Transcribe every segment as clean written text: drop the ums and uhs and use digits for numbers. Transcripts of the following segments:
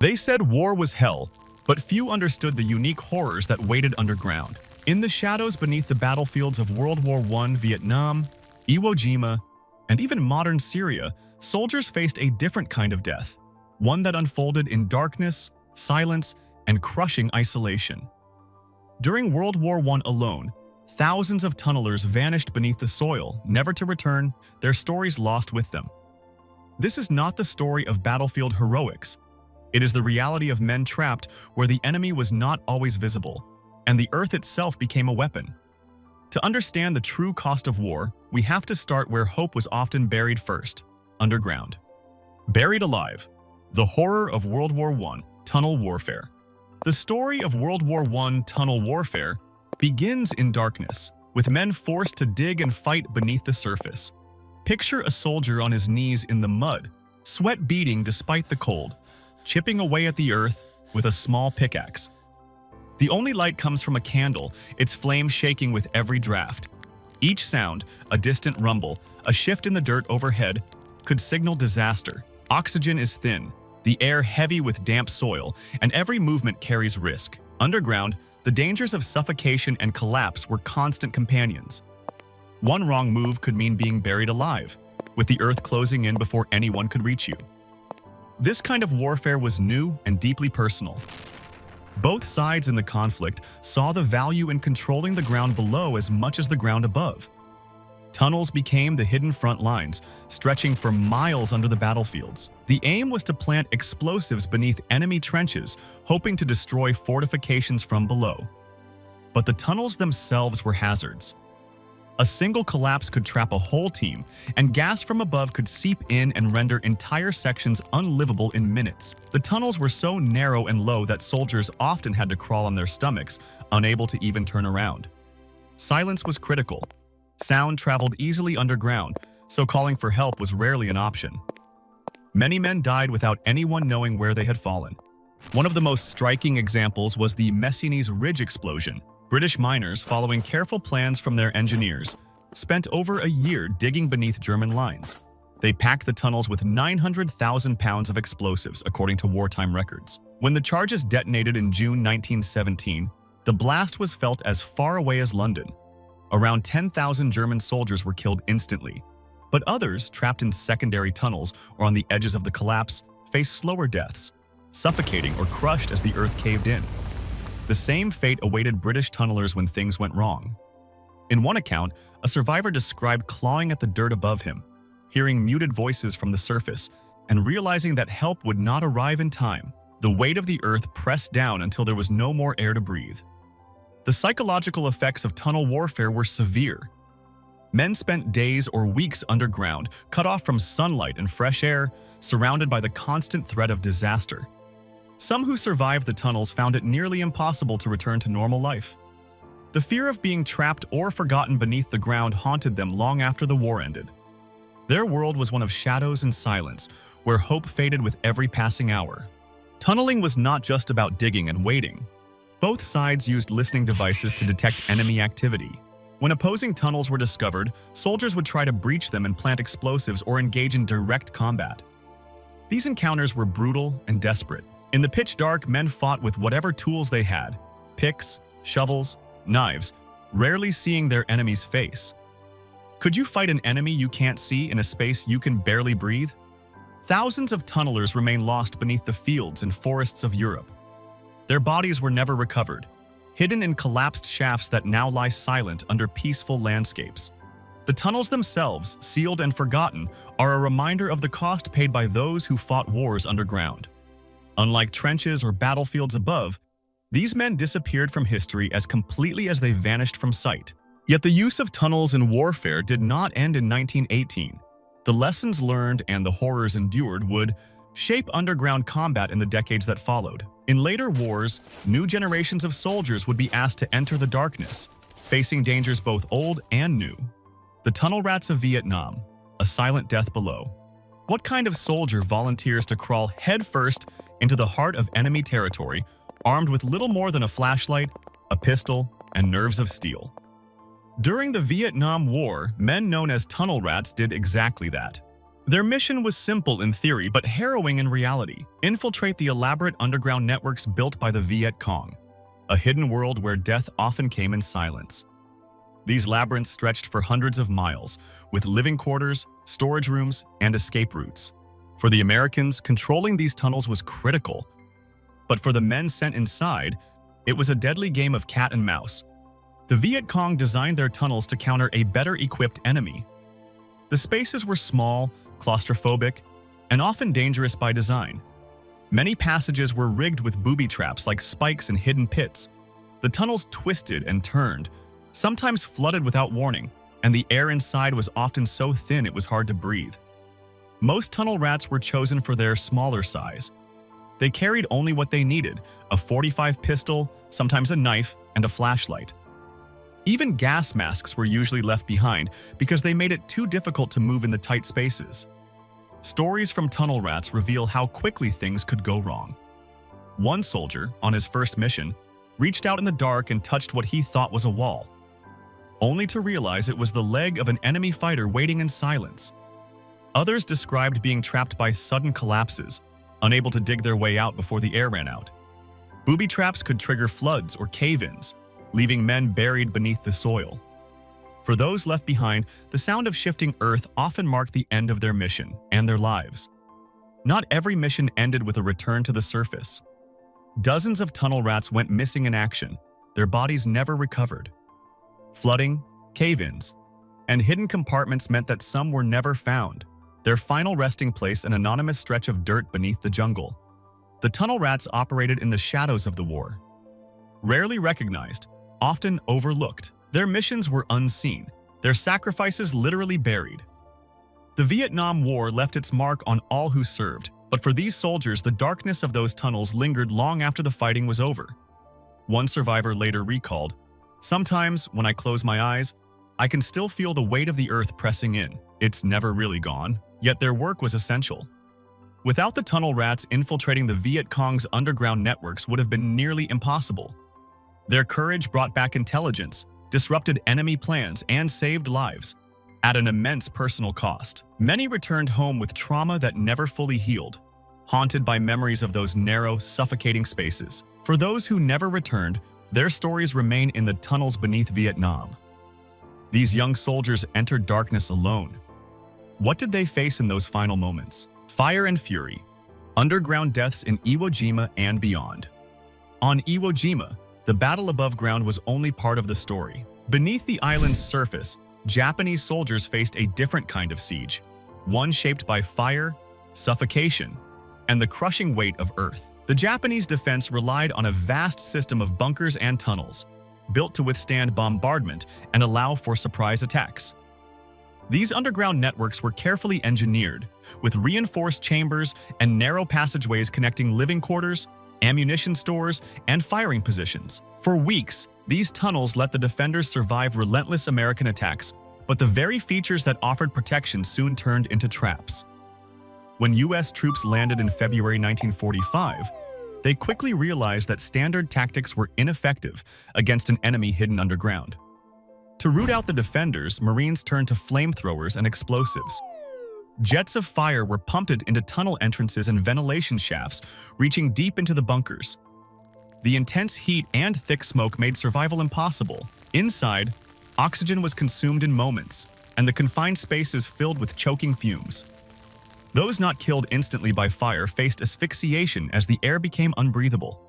They said war was hell, but few understood the unique horrors that waited underground. In the shadows beneath the battlefields of World War I, Vietnam, Iwo Jima, and even modern Syria, soldiers faced a different kind of death, one that unfolded in darkness, silence, and crushing isolation. During World War I alone, thousands of tunnelers vanished beneath the soil, never to return, their stories lost with them. This is not the story of battlefield heroics. It is the reality of men trapped where the enemy was not always visible, and the earth itself became a weapon. To understand the true cost of war, we have to start where hope was often buried first, underground. Buried alive, the horror of World War I, tunnel warfare. The story of World War I tunnel warfare begins in darkness, with men forced to dig and fight beneath the surface. Picture a soldier on his knees in the mud, sweat beading despite the cold, chipping away at the earth with a small pickaxe. The only light comes from a candle, its flame shaking with every draft. Each sound, a distant rumble, a shift in the dirt overhead, could signal disaster. Oxygen is thin, the air heavy with damp soil, and every movement carries risk. Underground, the dangers of suffocation and collapse were constant companions. One wrong move could mean being buried alive, with the earth closing in before anyone could reach you. This kind of warfare was new and deeply personal. Both sides in the conflict saw the value in controlling the ground below as much as the ground above. Tunnels became the hidden front lines, stretching for miles under the battlefields. The aim was to plant explosives beneath enemy trenches, hoping to destroy fortifications from below. But the tunnels themselves were hazards. A single collapse could trap a whole team, and gas from above could seep in and render entire sections unlivable in minutes. The tunnels were so narrow and low that soldiers often had to crawl on their stomachs, unable to even turn around. Silence was critical. Sound traveled easily underground, so calling for help was rarely an option. Many men died without anyone knowing where they had fallen. One of the most striking examples was the Messines Ridge explosion. British miners, following careful plans from their engineers, spent over a year digging beneath German lines. They packed the tunnels with 900,000 pounds of explosives, according to wartime records. When the charges detonated in June 1917, the blast was felt as far away as London. Around 10,000 German soldiers were killed instantly, but others, trapped in secondary tunnels or on the edges of the collapse, faced slower deaths, suffocating or crushed as the earth caved in. The same fate awaited British tunnelers when things went wrong. In one account, a survivor described clawing at the dirt above him, hearing muted voices from the surface, and realizing that help would not arrive in time. The weight of the earth pressed down until there was no more air to breathe. The psychological effects of tunnel warfare were severe. Men spent days or weeks underground, cut off from sunlight and fresh air, surrounded by the constant threat of disaster. Some who survived the tunnels found it nearly impossible to return to normal life. The fear of being trapped or forgotten beneath the ground haunted them long after the war ended. Their world was one of shadows and silence, where hope faded with every passing hour. Tunneling was not just about digging and waiting. Both sides used listening devices to detect enemy activity. When opposing tunnels were discovered, soldiers would try to breach them and plant explosives or engage in direct combat. These encounters were brutal and desperate. In the pitch dark, men fought with whatever tools they had: picks, shovels, knives, rarely seeing their enemy's face. Could you fight an enemy you can't see in a space you can barely breathe? Thousands of tunnelers remain lost beneath the fields and forests of Europe. Their bodies were never recovered, hidden in collapsed shafts that now lie silent under peaceful landscapes. The tunnels themselves, sealed and forgotten, are a reminder of the cost paid by those who fought wars underground. Unlike trenches or battlefields above, these men disappeared from history as completely as they vanished from sight. Yet the use of tunnels in warfare did not end in 1918. The lessons learned and the horrors endured would shape underground combat in the decades that followed. In later wars, new generations of soldiers would be asked to enter the darkness, facing dangers both old and new. The tunnel rats of Vietnam, a silent death below. What kind of soldier volunteers to crawl headfirst into the heart of enemy territory, armed with little more than a flashlight, a pistol, and nerves of steel? During the Vietnam War, men known as tunnel rats did exactly that. Their mission was simple in theory but harrowing in reality: infiltrate the elaborate underground networks built by the Viet Cong, a hidden world where death often came in silence. These labyrinths stretched for hundreds of miles, with living quarters, storage rooms, and escape routes. For the Americans, controlling these tunnels was critical. But for the men sent inside, it was a deadly game of cat and mouse. The Viet Cong designed their tunnels to counter a better-equipped enemy. The spaces were small, claustrophobic, and often dangerous by design. Many passages were rigged with booby traps like spikes and hidden pits. The tunnels twisted and turned, sometimes flooded without warning, and the air inside was often so thin it was hard to breathe. Most tunnel rats were chosen for their smaller size. They carried only what they needed: a .45 pistol, sometimes a knife, and a flashlight. Even gas masks were usually left behind because they made it too difficult to move in the tight spaces. Stories from tunnel rats reveal how quickly things could go wrong. One soldier, on his first mission, reached out in the dark and touched what he thought was a wall, only to realize it was the leg of an enemy fighter waiting in silence. Others described being trapped by sudden collapses, unable to dig their way out before the air ran out. Booby traps could trigger floods or cave-ins, leaving men buried beneath the soil. For those left behind, the sound of shifting earth often marked the end of their mission and their lives. Not every mission ended with a return to the surface. Dozens of tunnel rats went missing in action, their bodies never recovered. Flooding, cave-ins, and hidden compartments meant that some were never found, their final resting place an anonymous stretch of dirt beneath the jungle. The tunnel rats operated in the shadows of the war. Rarely recognized, often overlooked, their missions were unseen, their sacrifices literally buried. The Vietnam War left its mark on all who served, but for these soldiers, the darkness of those tunnels lingered long after the fighting was over. One survivor later recalled, "Sometimes, when I close my eyes, I can still feel the weight of the earth pressing in. It's never really gone." Yet their work was essential. Without the tunnel rats, infiltrating the Viet Cong's underground networks would have been nearly impossible. Their courage brought back intelligence, disrupted enemy plans, and saved lives, at an immense personal cost. Many returned home with trauma that never fully healed, haunted by memories of those narrow, suffocating spaces. For those who never returned, their stories remain in the tunnels beneath Vietnam. These young soldiers entered darkness alone. What did they face in those final moments? Fire and fury, underground deaths in Iwo Jima and beyond. On Iwo Jima, the battle above ground was only part of the story. Beneath the island's surface, Japanese soldiers faced a different kind of siege, one shaped by fire, suffocation, and the crushing weight of earth. The Japanese defense relied on a vast system of bunkers and tunnels, built to withstand bombardment and allow for surprise attacks. These underground networks were carefully engineered, with reinforced chambers and narrow passageways connecting living quarters, ammunition stores, and firing positions. For weeks, these tunnels let the defenders survive relentless American attacks, but the very features that offered protection soon turned into traps. When U.S. troops landed in February 1945, they quickly realized that standard tactics were ineffective against an enemy hidden underground. To root out the defenders, Marines turned to flamethrowers and explosives. Jets of fire were pumped into tunnel entrances and ventilation shafts, reaching deep into the bunkers. The intense heat and thick smoke made survival impossible. Inside, oxygen was consumed in moments, and the confined spaces filled with choking fumes. Those not killed instantly by fire faced asphyxiation as the air became unbreathable.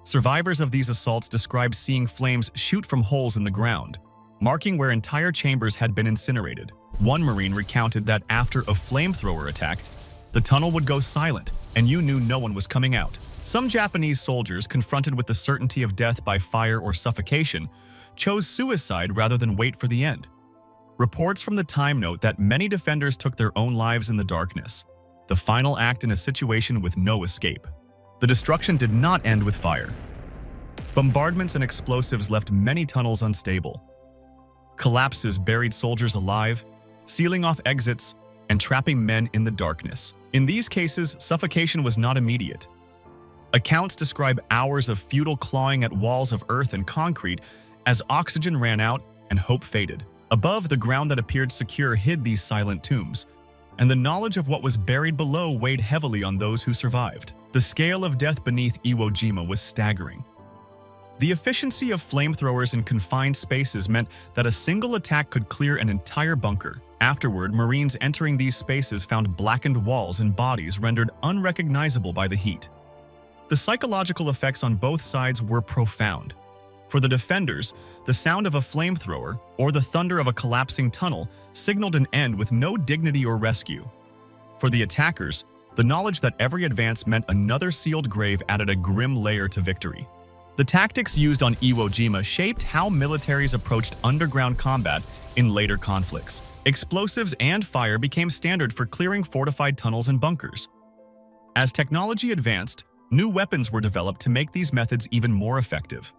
Survivors of these assaults described seeing flames shoot from holes in the ground, marking where entire chambers had been incinerated. One Marine recounted that after a flamethrower attack, the tunnel would go silent and you knew no one was coming out. Some Japanese soldiers, confronted with the certainty of death by fire or suffocation, chose suicide rather than wait for the end. Reports from the time note that many defenders took their own lives in the darkness, the final act in a situation with no escape. The destruction did not end with fire. Bombardments and explosives left many tunnels unstable. Collapses buried soldiers alive, sealing off exits and trapping men in the darkness. In these cases, suffocation was not immediate. Accounts describe hours of futile clawing at walls of earth and concrete as oxygen ran out and hope faded. Above, the ground that appeared secure hid these silent tombs, and the knowledge of what was buried below weighed heavily on those who survived. The scale of death beneath Iwo Jima was staggering. The efficiency of flamethrowers in confined spaces meant that a single attack could clear an entire bunker. Afterward, Marines entering these spaces found blackened walls and bodies rendered unrecognizable by the heat. The psychological effects on both sides were profound. For the defenders, the sound of a flamethrower or the thunder of a collapsing tunnel signaled an end with no dignity or rescue. For the attackers, the knowledge that every advance meant another sealed grave added a grim layer to victory. The tactics used on Iwo Jima shaped how militaries approached underground combat in later conflicts. Explosives and fire became standard for clearing fortified tunnels and bunkers. As technology advanced, new weapons were developed to make these methods even more effective.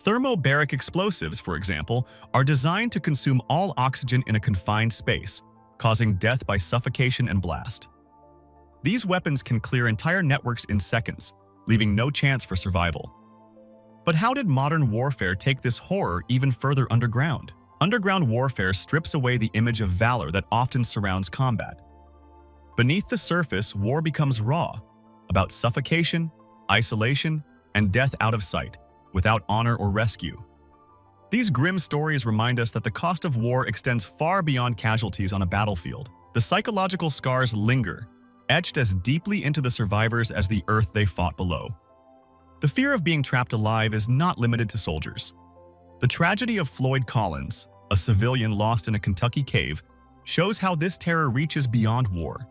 Thermobaric explosives, for example, are designed to consume all oxygen in a confined space, causing death by suffocation and blast. These weapons can clear entire networks in seconds, leaving no chance for survival. But how did modern warfare take this horror even further underground? Underground warfare strips away the image of valor that often surrounds combat. Beneath the surface, war becomes raw, about suffocation, isolation, and death out of sight, without honor or rescue. These grim stories remind us that the cost of war extends far beyond casualties on a battlefield. The psychological scars linger, etched as deeply into the survivors as the earth they fought below. The fear of being trapped alive is not limited to soldiers. The tragedy of Floyd Collins, a civilian lost in a Kentucky cave, shows how this terror reaches beyond war.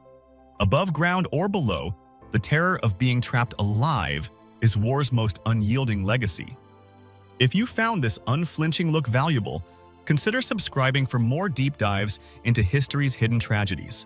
Above ground or below, the terror of being trapped alive is war's most unyielding legacy. If you found this unflinching look valuable, consider subscribing for more deep dives into history's hidden tragedies.